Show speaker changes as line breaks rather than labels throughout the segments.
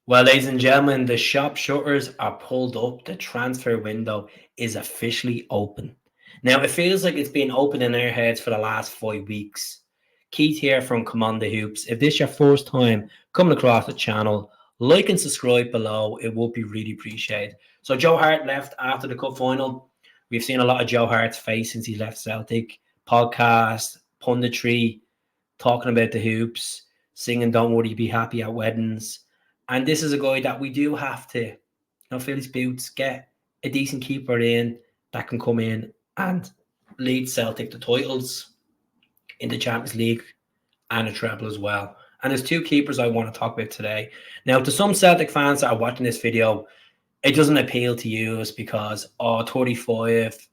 Well, ladies and gentlemen, the shop shutters are pulled up. The transfer window is officially open. Now, it feels like it's been open in our heads for the last 5 weeks. Keith here from Commander Hoops. If this is your first time coming across the channel, like and subscribe below. It would be really appreciated. So, Joe Hart left after the cup final. We've seen a lot of Joe Hart's face since he left Celtic. Podcast, punditry, talking about the hoops, singing "Don't Worry, Be Happy" at weddings. And this is a guy that we do have to, fill his boots, get a decent keeper in that can come in and lead Celtic to titles in the Champions League and a treble as well. And there's two keepers I want to talk about today. Now, to some Celtic fans that are watching this video, it doesn't appeal to you because, 35,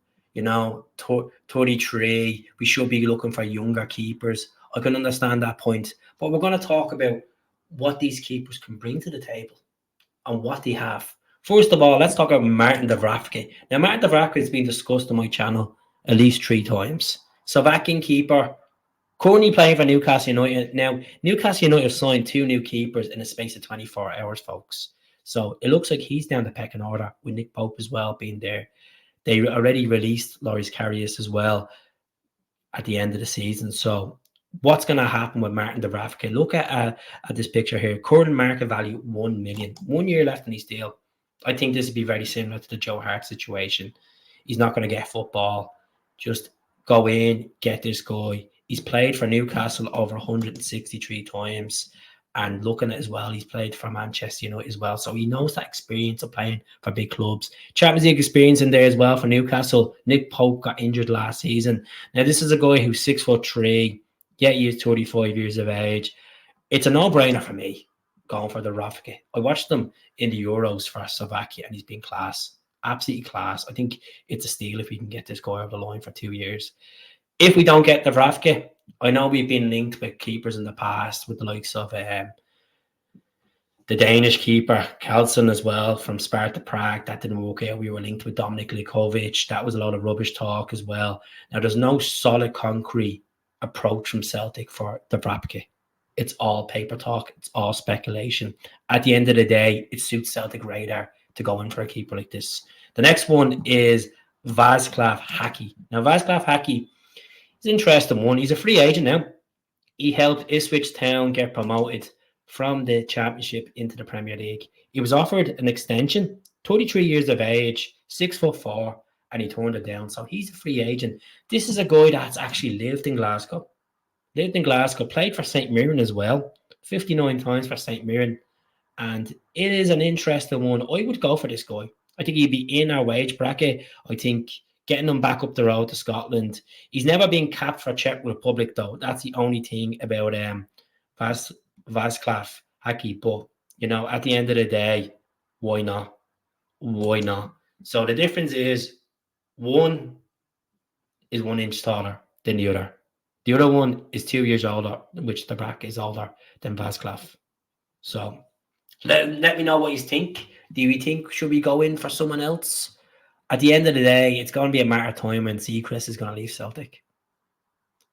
33, we should be looking for younger keepers. I can understand that point. But we're going to talk about what these keepers can bring to the table and what they have. First of all, let's talk about Martin Dubravka. Now, Martin Dubravka has been discussed on my channel at least 3 times. Slovakian keeper, currently playing for Newcastle United. Now, Newcastle United have signed 2 new keepers in a space of 24 hours, folks. So it looks like he's down the pecking order with Nick Pope as well being there. They already released Loris Karius as well at the end of the season. So what's going to happen with Martin Dubravka? Look at this picture here. Current market value, 1 million. 1 year left in his deal. I think this would be very similar to the Joe Hart situation. He's not going to get football. Just go in, get this guy. He's played for Newcastle over 163 times. And looking at it as well, he's played for Manchester United as well. So he knows that experience of playing for big clubs. Champions League experience in there as well for Newcastle. Nick Pope got injured last season. Now, this is a guy who's 6'3". Yeah, he is 35 years of age. It's a no-brainer for me going for the Dubravka. I watched them in the Euros for Slovakia, and he's been class. Absolutely class. I think it's a steal if we can get this guy over the line for 2 years. If we don't get the Dubravka, I know we've been linked with keepers in the past with the likes of the Danish keeper, Carlson as well, from Sparta Prague. That didn't work out. We were linked with Dominik Likovic. That was a lot of rubbish talk as well. Now, there's no solid, concrete approach from Celtic for the Dubravka. It's all paper talk. It's all speculation. At the end of the day, it suits Celtic radar to go in for a keeper like this. The next one is Vaclav Hladky. Now, Vaclav Hladky is an interesting one. He's a free agent now. He helped Ipswich Town get promoted from the Championship into the Premier League. He was offered an extension, 33 years of age, 6'4", and he turned it down. So he's a free agent. This is a guy that's actually lived in Glasgow. Played for St. Mirren as well, 59 times for St. Mirren. And it is an interesting one. I would go for this guy. I think he'd be in our wage bracket. I think getting him back up the road to Scotland. He's never been capped for Czech Republic, though. That's the only thing about Vaclav Hladky. But, at the end of the day, why not? Why not? So the difference is one is 1 inch taller than the other. The other one is 2 years older, which the Dubravka is older than Vaclav. So let me know what you think. Do you think should we go in for someone else? At the end of the day, it's going to be a matter of time when Seacrest is going to leave Celtic.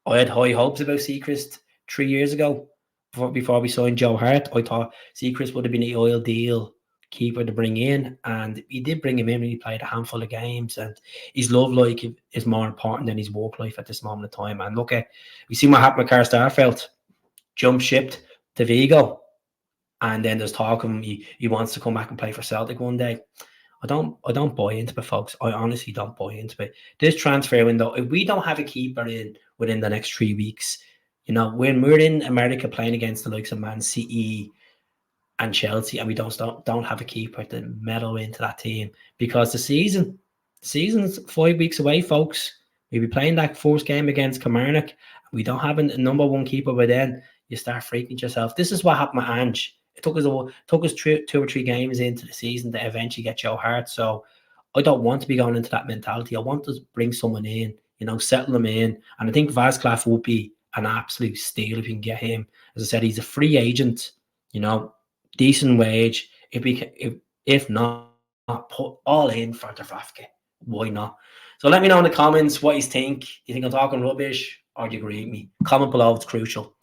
I had high hopes about Seacrest 3 years ago before we signed Joe Hart. I thought Seacrest would have been the oil deal keeper to bring in, and he did bring him in when he played a handful of games, and his love life is more important than his work life at this moment of time. And look, we see what happened with Carl Starfelt. Jump shipped to Vigo, and then there's talk of him he wants to come back and play for Celtic one day. I don't buy into it, folks. I honestly don't buy into it. This transfer window, if we don't have a keeper in within the next 3 weeks, when we're in America playing against the likes of Man City and Chelsea, and we don't have a keeper to meddle into that team, because the season's 5 weeks away, folks. We'll be playing that first game against Kilmarnock. We don't have a number 1 keeper, but then you start freaking yourself. This is what happened with Ange. It took us 2 or 3 games into the season to eventually get Joe Hart. So I don't want to be going into that mentality. I want to bring someone in, settle them in. And I think Vaclav would be an absolute steal if you can get him. As I said, he's a free agent, decent wage. If not, put all in for Dubravka. Why not? So let me know in the comments what you think. Do you think I'm talking rubbish, or do you agree with me? Comment below, it's crucial.